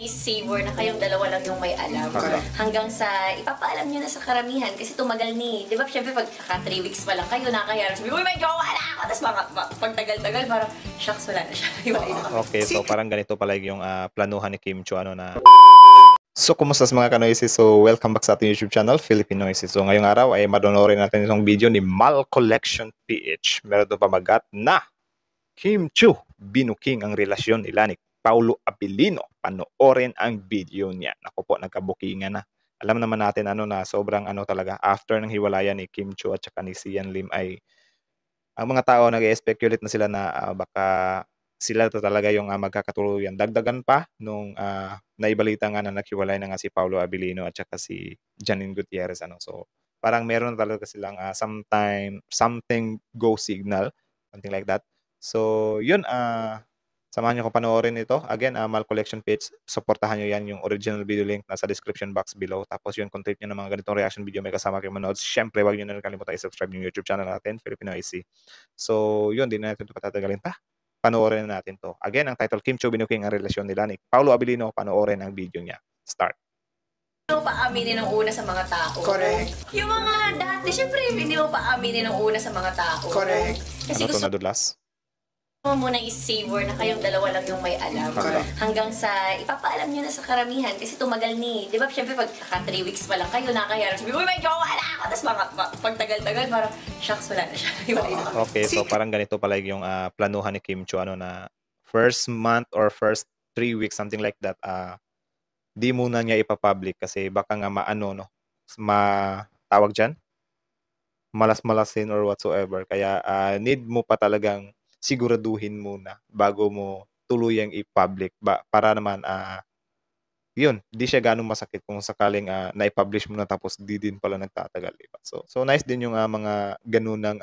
Savor na kayong dalawa lang yung may alam. Hanggang sa ipapaalam nyo na sa karamihan kasi tumagal ni. Di ba, syempre pag 3 weeks pa lang kayo, nakakayara. Sabi, uy, may jowa na ako! Tapos pag tagal-tagal, parang, shucks, wala na siya. Okay, so parang ganito pala yung planuhan ni Kim Chu, na... So, kumusta mga kanoisis? So, welcome back sa ating YouTube channel, Filipino Noises. So, ngayong araw ay madonorin natin itong video ni Mal Collection PH. Meron doon pamagat na Kim Chu, binuking ang relasyon nila ni Paulo Abilino. Panoorin ang video niya. Naku po, nagkabukingan na. Alam naman natin na sobrang talaga after ng hiwalayan ni Kim Chu at saka ni Sian Lim ay ang mga tao nag-speculate na sila na baka sila talaga yung magkakatuluyan. Dagdagan pa nung naibalita nga na naghiwalay na nga si Paulo Abilino at saka si Janine Gutierrez. So parang meron talaga silang something go signal, something like that. So yun, samahan nyo ko panoorin ito. Again, Mal Collection page, supportahan nyo yan, yung original video link nasa description box below. Tapos yun, kung trip nyo ng mga ganitong reaction video may kasama kayo manood, syempre wag nyo na kalimutan i-subscribe yung YouTube channel natin, Filipino IC. So yun, di na natin ito patatagalin pa. Panoorin na natin to. Again, ang title, Kim Chu, binuking ang relasyon nila ni Paulo Abilino. Panoorin ang video niya. Start. Hindi mo pa aminin ng una sa mga tao. Correct. Yung mga dati, syempre, hindi mo pa aminin ng una sa mga tao. Correct. Kasi Ano to, gusto nadulas? mo muna i-savor na kayong dalawa lang yung may alam. Hanggang sa ipapaalam nyo na sa karamihan kasi tumagal ni. Di ba, syempre pag 3 weeks pa lang kayo, nakakayara. Sabi, uy, may jowa na ako! Tapos pag tagal-tagal, parang, shucks, wala na siya. Okay, so parang ganito pala yung planuhan ni Kim Chu, na first month or first 3 weeks, something like that, di muna niya ipapublic kasi baka nga matawag dyan, malas-malasin or whatsoever. Kaya need mo pa talagang siguraduhin muna bago mo tuluyang i-public para naman yun, di siya ganong masakit kung sakaling na-publish mo na tapos di din pala nagtatagal, diba? So nice din yung mga ganunang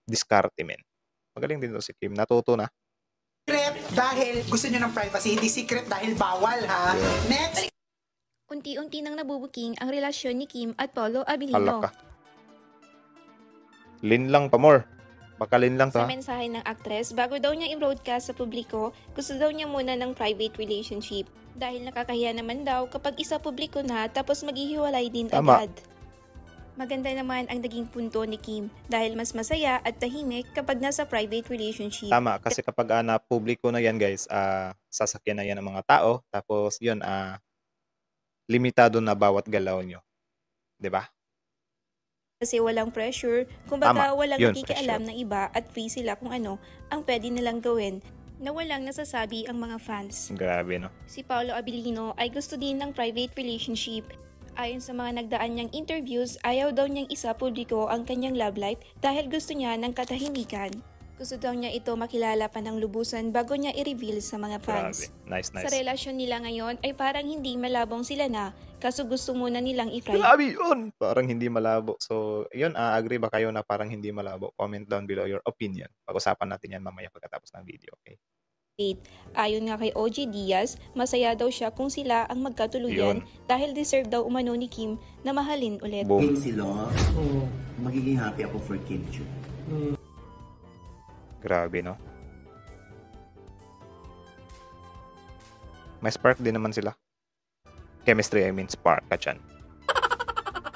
diskarte, men. Magaling din to si Kim, natuto na. Secret dahil gusto nyo ng privacy, hindi secret dahil bawal, ha? Next! Unti-unti nang nabubuking ang relasyon ni Kim at Paulo Abilino. Halak ka. Linlang pa more. Baka linlang to, Sa ha? mensahe ng aktres, bago daw niya i-broadcast sa publiko, gusto daw niya muna ng private relationship. Dahil nakakahiya naman daw kapag isa publiko na tapos maghihiwalay din Tama. agad. Maganda naman ang naging punto ni Kim dahil mas masaya at tahimik kapag nasa private relationship. Tama, kasi kapag na-publiko na yan, guys, sasakyan na yan ng mga tao. Tapos yun, limitado na bawat galaw nyo. 'Di ba? Kasi walang pressure, kumbaga Tama. walang Yun, nakikialam ng iba at free sila kung ano ang pwede nilang gawin na walang nasasabi ang mga fans. Grabe, no? Si Paulo Abilino ay gusto din ng private relationship. Ayon sa mga nagdaan niyang interviews, ayaw daw niyang isa publiko ang kanyang love life dahil gusto niya ng katahimikan. Gusto daw niya ito makilala pa ng lubusan bago niya i-reveal sa mga fans. Grabe. Nice. Sa relasyon nila ngayon ay parang hindi malabong sila na, kaso gusto muna nilang i-private. Grabe yun! Parang hindi malabo. So, yun, agree ba kayo na parang hindi malabo? Comment down below your opinion. Pag-usapan natin yan mamaya pagkatapos ng video, okay? Ayon nga kay OG Diaz, masaya daw siya kung sila ang magkatuluyan dahil deserve daw umano ni Kim na mahalin ulit. Boom. Sila, magiging happy ako for Kim Chu. Grabe, no? May spark din naman sila. Chemistry, I mean spark ka dyan.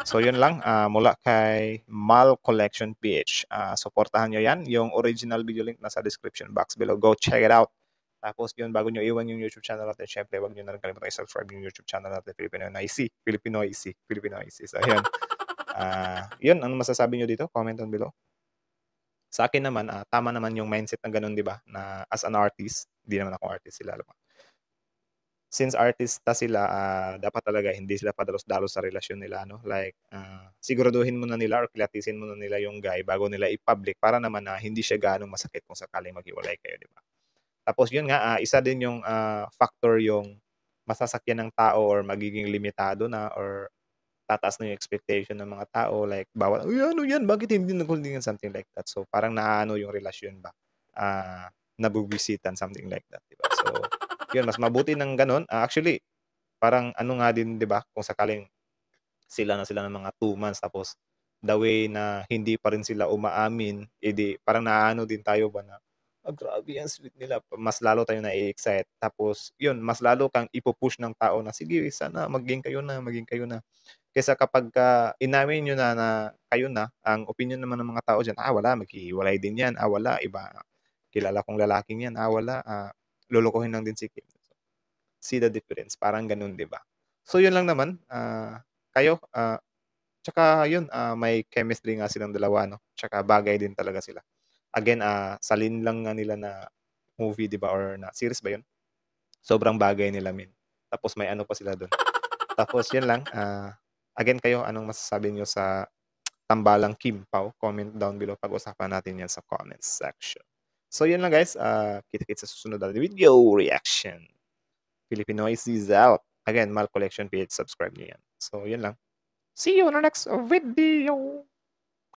So yun lang, mula kay Mal Collection PH. Supportahan nyo yan. Yung original video link nasa description box below. Go check it out. Tapos yun, bago nyo iwan yung YouTube channel natin, syempre wag nyo na rin kalimutan i-subscribe yung YouTube channel natin, Filipino IC. So yun. Yun, ano masasabi nyo dito? Comment down below. Sa akin naman, tama naman yung mindset ng ganun, di ba? Na as an artist, hindi naman ako artist, sila alam mo. Since artista sila, dapat talaga hindi sila padalos-dalos sa relasyon nila, no? Like, siguraduhin mo na nila or kilatisin mo na nila yung guy bago nila i-public para naman hindi siya ganong masakit kung sakaling maghiwalay kayo, di ba? Tapos yun nga, isa din yung factor yung masasakyan ng tao or magiging limitado na or tataas na yung expectation ng mga tao, like bawal, uy, ano yan, bakit hindi nag-holdingan, something like that. So parang naano yung relasyon ba, nabubisitan, something like that, diba? So yun, mas mabuti ng ganun. Actually, parang ano nga din, diba, kung sakaling sila ng mga 2 months tapos the way na hindi pa rin sila umaamin, edi parang naano din tayo ba na grabe yan, sweet nila. Mas lalo tayo na-excite. Tapos, yun, mas lalo kang ipupush ng tao na, sige, sana maging kayo na, maging kayo na. Kaysa kapag inamin nyo na kayo na, ang opinion naman ng mga tao dyan, wala, maghihiwalay din yan, wala, iba, kilala kong lalaking yan, wala, lulukuhin lang din si Kim. See the difference, parang ganun, di ba? So, yun lang naman, kayo, tsaka yun, may chemistry nga silang dalawa, no? Tsaka bagay din talaga sila. Again, salin lang nga nila na movie, di ba? Or na series ba yun? Sobrang bagay nila, min. Tapos may ano pa sila doon. Tapos yun lang. Again kayo, anong masasabi nyo sa tambalang Kim Pao? Comment down below. Pag-usapan natin yan sa comments section. So yun lang guys. Kita-kits sa susunod na video reaction. Filipinoids is out. Again, Mal Collection PH. Subscribe nyo yan. So yun lang. See you on the next video.